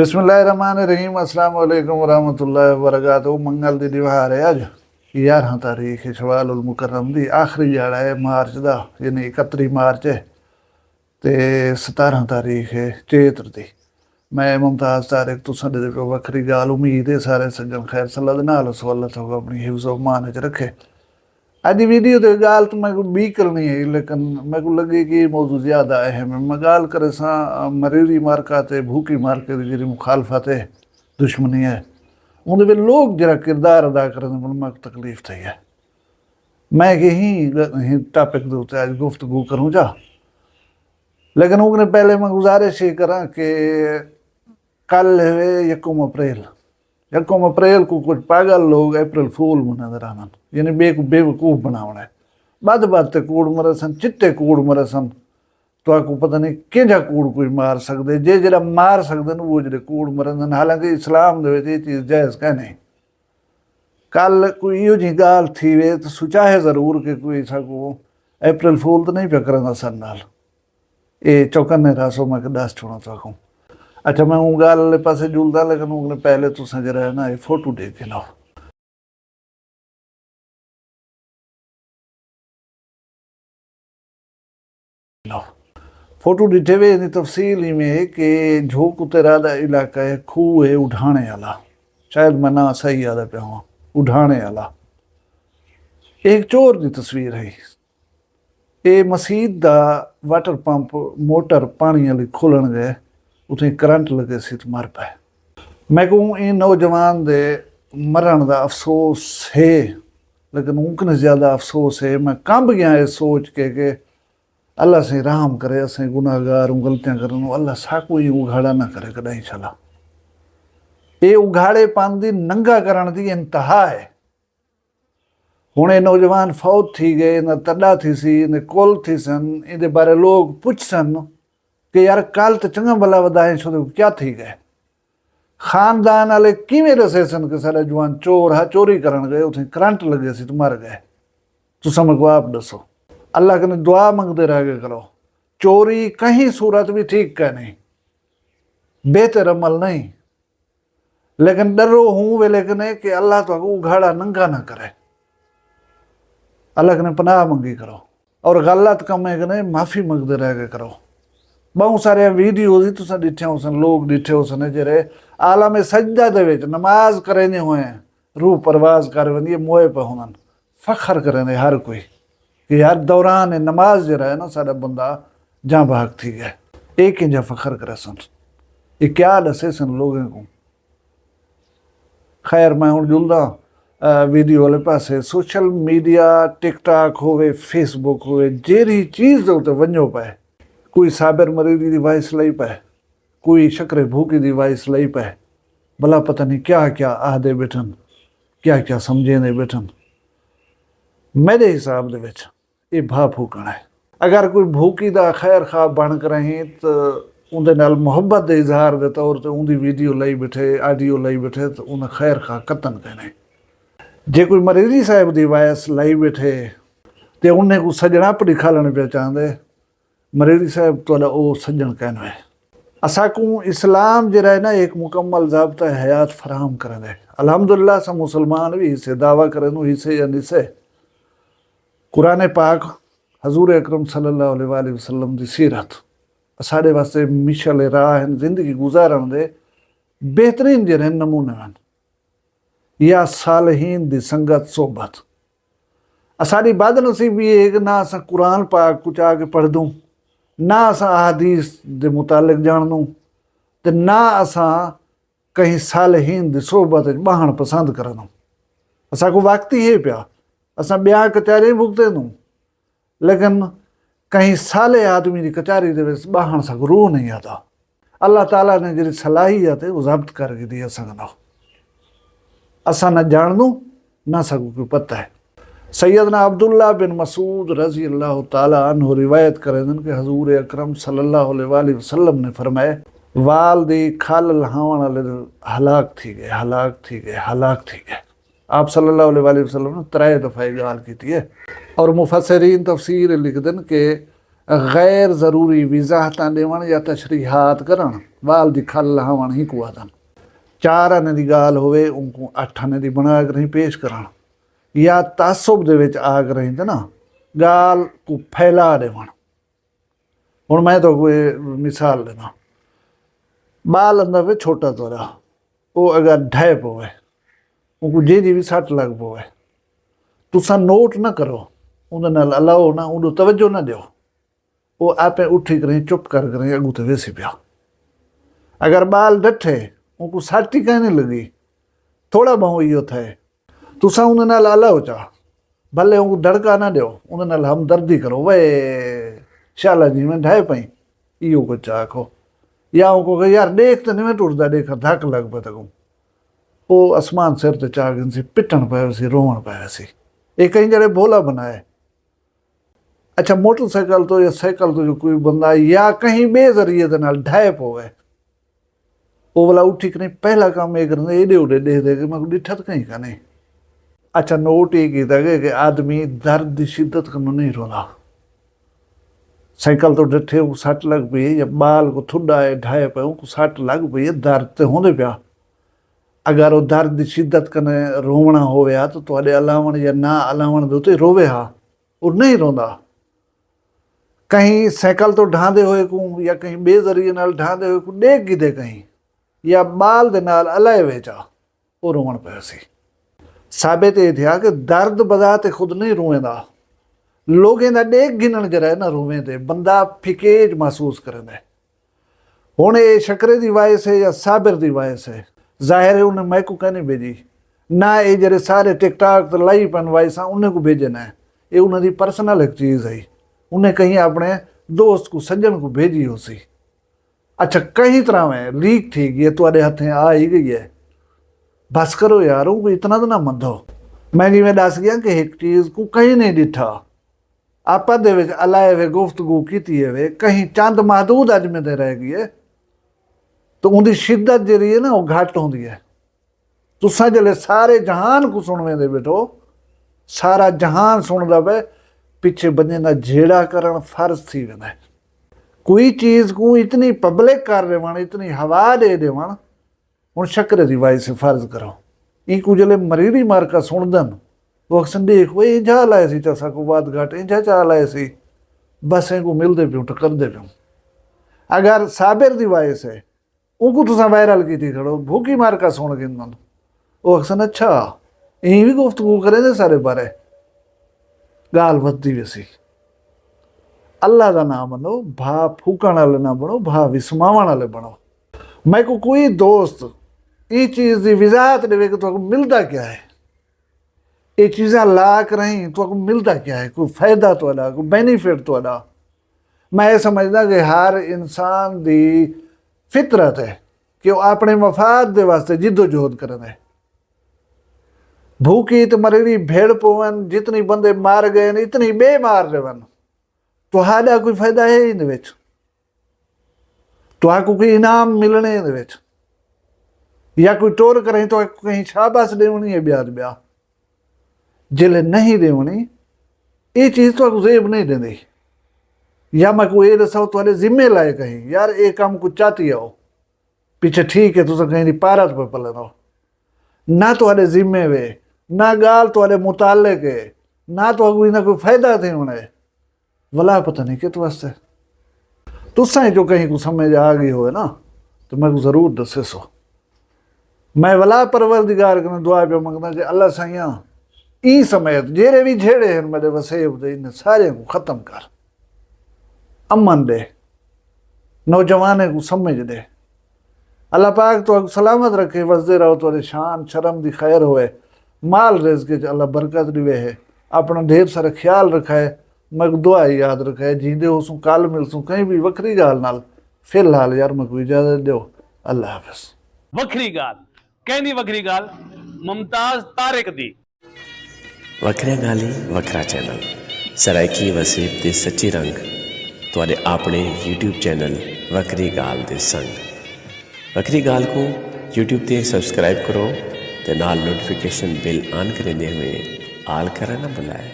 बिस्मिल्लाहिर्रहमानिर्रहीम। अस्सलाम वालेकुम वरहमतुल्लाहि वबरकातुहू। मंगल दी दिवार है अज 11 तारीख है शवाल उल मुकर्रम दी आखिरी दिहाड़ा है मार्च दा, यानी 31 मार्च है ते 17 तारीख है चेत्र दी। मैं मुमताज़ तारिक तुसां दे पे वखरी गाल उम्मीद है सारे सज्जन खैर सलाह दे नाल अल्लाह ताला अपनी हिफ्ज़ व मान च रखे। अज दी वीडियो ते गाल तो मैं को बी करनी है, लेकिन मैं को लगे कि मौजू ज़्यादा अहम है। मैं गाल करे सां मरीरी मार्का ते भूखी मार्के दी जेहड़ी मुखालफत है, दुश्मनी है, उहदे विच लोग जरा किरदार अदा करन में मैं तकलीफ थी है। मैं यही टॉपिक के उत्ते अज गुफ्तगू करूँ चा, लेकिन उगने पहले मैं गुजारिश ये करा कि कल है 1 अप्रैल। 1 अप्रैल को कुछ पागल लोग अप्रैल फूल मनाते रहना, यानी बेवकूफ बनावना है। बद बद कूड़ मरे सन, चिट्टे कूड़ मरे सन, तो आपको पता नहीं किंजा कूड़ कोई मार सकते जे जरा मार सकते वो जड़े कूड़ मरन। हालांकि इस्लाम दे ये चीज़ जायज़ कह नहीं। कल कोई इो जी गाल थी वे तो सोचा है जरूर कि कोई को अप्रैल फूल तो नहीं पे करना सन नाल, ये चौकन्ने रासो मैं दस छोड़ा चाहूँ। अच्छा मैं वो गाल वाले पासे जुलदा, लेकिन उन्हें पहले तो जरा है ना ये फोटो देख के लाओ। फोटो डिठे हुए इन तफसील ही में कि झोक तेरा दा इलाका है, खूह है उठाने वाला, शायद मैं ना सही याद पे हुआ, उठाने वाला। एक चोर की तस्वीर है। ये मसीद दा वाटर पंप मोटर पानी वाली खोलन गए, उसे करंट लगे सी तो मर पाए। मैं कहूँ इन नौजवान दे मरण का अफसोस है, लेकिन उनके ज़्यादा अफसोस है मैं कंब गया ये सोच के अल्लाह से रहम करे, असें गुनाहगार गलतियां करन अल्लाह साकू ही उघाड़ा ना करे कदाई चला। ये उघाड़े पान दी नंगा करन दी इंतहा है। हुणे नौजवान फौत थी गए, न तड़ा थी सी न कोल थी सन, इहदे बारे लोग पुछ सन कि यार कल तो चंगा भला वधाए छो क्या थी गए। खानदान वाले किवें दसे सन कि साडा जवान चोर हा, चोरी करन गए उसे करंट लगे सी तो मर गए। तुसां मेरे को आप दसो, अल्लाह कने दुआ मंगते रह गए करो। चोरी कहीं सूरत भी ठीक कह नहीं, बेहतर अमल नहीं, लेकिन डरो हूं वे लेकिन कि अल्लाह तो उघाड़ा नंगा ना करे। अल्लाह कने पनाह मंगी करो और गलत कम कने माफ़ी मंगते रह गए करो। बहुत सारे वीडियो ही तुसां डिठे हो सन, लोग डिठे हो सन जेरे आलम सजदा दे विच नमाज करेंदे हुए रूह परवाज कर वेंदी मोए पे हुनन, फखर करेंदे हर कोई कि यार दौरान नमाज जरा है ना साडा बंदा जहाँ भाग थी गया। एक इंजा फखर करे सन, ये क्या दसे सन लोगों को। खैर मैं हूँ जुलदा वीडियो वाले पासे। सोशल मीडिया टिकटॉक होवे, फेसबुक होवे, जेरी चीज़ दे उत्ते वञो पाए। कोई साबिर मरीदी दी वाइस लई पाए, कोई शक्रे भूखी दी वाइस लई पाए, भला पता नहीं क्या क्या आखदे बैठन, क्या क्या समझेंदे बैठन। मेरे हिसाब दे विच ये भा फूकण है। अगर कोई भूखी दा खैर खा बन कर रही तो उनके नाल मुहब्बत के इजहार के तौर पर उनकी वीडियो लाई बैठे, ऑडियो लाई बैठे तो उन्हें खैर खा कतन कहने। जे कोई मरीदी साहब की वायस लाई बैठे तो उन्हें को सजना पड़ी खालन पे चाहते, मरीदी साहब तो वो सज्जन कहना है। असाकू इस्लाम जरा है ना एक मुकम्मल ज़ाब्ता हयात फराहम करें है। अल्हम्दुलिल्लाह सब मुसलमान भी हिस्से दावा करें हिस्से या निस्से कुरान पाक हजूर अकरम सल्लल्लाहु अलैहि वसल्लम की सीरत साढ़े वास्ते मिशल राह जिंदगी गुजारन दे बेहतरीन जरे नमूने हैं। या सालहीन दी संगत सोबत साड़ी बद नसीबी है कि ना असा कुरान पाक कुछ आके पढ़ दूँ, ना असा अहादीस दे मुतालिक जान दूँ, तो ना असा कहीं सालहीन दी सोबत बहन पसंद कर दूँ। असा को वक्त ही है पिया, असा ब्याह कचहरी भुगते दूँ, लेकिन कहीं साले आदमी की कचहरी दे बहन सक रूह नहीं आता। अल्लाह ताला ने जी सलाहियत है वो जब्त करके दी सकना। असा न जान दूँ ना सकू कोई पता है। सैयदना अब्दुल्ला बिन मसूद रजी अल्लाह ताला अन्हु रिवायत करें कि हजूर अकरम सल्लल्लाहु अलैहि वसल्लम ने फरमाया वाल दी खाल लहावण वाले हलाक थी गए, हलाक थी गए, हलाक थी गए। आप सल्लल्लाहु अलैहि वसल्लम ने 3 दफ़ा गाल की है और मुफस्सिरीन तफसीर लिख दें कि गैर ज़रूरी वज़ाहतां ॾियण या तशरीहात करण, वाल दी खल लहावण ही को आदन। 4 आने दी गाल होवे उनको 8 आने दी बना कर ही पेश करण, या तासुब दे विच आ कर रही ना गाल को फैला देवण। हुण मैं तो कोई मिसाल देना, बाल अंदर वे छोटा तोरा वो अगर ढह पवे उनको जी भी सट लग पवे, तुसा नोट ना करो, उन्हें नाल अलाओ ना, उन्हें तवज्जो ना दियो, वो आपे उठी करें चुप कर करें अगू तो वेसी पिया। अगर बाल डठे उनको सट ही कहने लगी, थोड़ा बहु इहो थे, तुसा उन्हें नाल अलाओ चा, भले उनको धड़का ना दियो, उन्हें नाल हमदर्दी करो, वे शाला जी में ढह पई इहो कुछ आखो, या उनको कहो यार देख तो नहीं टुटदा, देख धक लग पे तकूं, वो आसमान सिर ते चागन सी पिटन पे सी रोवण पे सी। ये कई जड़े भोला बनाए। अच्छा मोटरसाइकिल तो या साइकिल तो जो कोई बंदा या कहीं बेजरिए दे नाल ढह पवे, वो वाला उठी के नहीं पहला काम ये करना एडे उडे दे के मैं डिठत कहीं का नहीं। अच्छा नोट ये कीता गया कि आदमी दर्द की शिद्दत को नहीं रोला, साइकिल तो डठे वो सट लग पई या बाल को थुड़ा है ढाए पे उनको सट लग पई, दर्द तो होंदे पिया। अगर वो दर्द की शिद्दत कने रोवना होवे तो तुहाडे अलावण या ना अलावण दे उत्ते रोवे हा, और नहीं रोंदा। कहीं साइकिल तो ढांदे होए को या कहीं बेजरिए नाल ढांदे होए को डेग गिदे कहीं या बाल दे नाल अलाए वेचा वो रोवण पे सी। साबित ये थिया कि दर्द बजाते खुद नहीं रोवेंदा, लोगों का डेग गिनण जरा ना रोवें ते बंदा फिकेज महसूस करेंदा। हुण ये शकरे दी वायस है या साबिर दी वायस है, जाहिर है उन्हें मैं को कहने भेजी ना, ये जरे सारे टिकटॉक तो लाई पन वायसा उन्हें को भेजना है, ये उन्हें दी पर्सनल एक चीज़ है, उन्हें कहीं अपने दोस्त को सज्जन को भेजी हो सी। अच्छा कहीं तरह में लीक थी गई तुहाडे हथें आ ही गई है, बस करो यार उनको इतना तो ना मंदो। मैं जिवें दस गया कि एक चीज़ को कहीं नहीं डिठा, आपा दे विच अलाए वे गुफ्तगू कीती है, कहीं चंद महदूद अज में रह गई है, तो उनकी शिद्दत जी है ना वो घट होंदी है। तुसा जले सारे जहान को सुनवे दे बैठो, सारा जहान सुनदा पे, पिछे बंदे दा झेड़ा करन फर्ज थी वेंदा है। कोई चीज़ को इतनी पब्लिक कर देवण, इतनी हवा दे देवण, हुण शक्र दी वाई से फर्ज करो। इनको जले मरीड़ी मार का सुनदन वो अक्सर देख वो इंजा लाए सी चसा को बात घट इंजा चा लाए सी, बस इनको मिलते प्यो टकर दे प्यो। अगर साबिर दी वाई से उनको तुसा वायरल की थी खड़ो भूखी मार का सुन के वो अक्सर अच्छा यहीं भी गुफ्तगू करें दे सारे बारे, गाल वधदी वैसी। अल्लाह का नाम मनो, भा फूकण वाले ना बनो, भा विस्मावण वाले बनो। मैं को कोई दोस्त ये चीज़ की वजाहत देवे कि तुमको मिलता क्या है, ये चीज़ा ला कर रही तुमको मिलता क्या है, कोई फायदा तो कोई बेनीफिट तो। मैं ये समझदा कि हर इंसान की फितरत है कि वो अपने मफाद के वास्ते जिद्दोजहद करे। भूखी तो मरीड़ी भेड़ पवन, जितनी बंदे मार गए इतनी बेमार रहन, तुहाडा कोई फायदा है इन विच, तुहाको कोई इनाम मिलने इन विच, या कोई टोर करें तो कहीं शाबाश देवनी है ब्याज ब्याह, जिले नहीं देवनी ये चीज़ तो जेब नहीं देंदी। या मैं को ये दसाओ तुहाडे जिम्मे लाए कहीं यार ये काम को चाहती आओ पीछे ठीक है तुसा कहीं पारत पर पले दो ना, तुहाडे जिम्मे वे ना गाल तुहाडे मुताले के ना तो कोई ना कोई फायदा थे उन्हें वला पता नहीं कित वास्ते। तुसा जो कहीं को समझ आ गई हो ना तो मैं को जरूर दसे सो। मैं वला परवरदिगार कने दुआ पे मंगदा कि अल्लाह साइया ई समेत जेरे भी झेड़े हैं मेरे वसेब दे इन सारे को ख़त्म कर, अमन दे, नौजवाने को समझ दे। अल्लाह पाक तो सलामत रखे, वसदे रहो, तो शान शर्म दी खैर होए, माल रिज़्क़ के अल्लाह बरकत दिवे है, अपना ढेर सारा ख्याल रखा है। मैं दुआ याद रखा है, जींदे हो सू कल मिलसूँ कहीं भी वक्री गाल नाल। फिलहाल यार मैं कोई इजाज़त दो, अल्लाह हाफ़िज़। वक्री गाल कहनी वक्री गाल मुमताज़ तारिक दी। वखरिया गाली वखरा चैनल सराइकी वसीब दे सच्ची रंग तुहाडे अपने यूट्यूब चैनल वखरी गाल दे संग। वखरी गाल को यूट्यूब ते सब्सक्राइब करो ते नाल नोटिफिकेशन बिल ऑन करेंदे हुए आल करना ना भुलाए।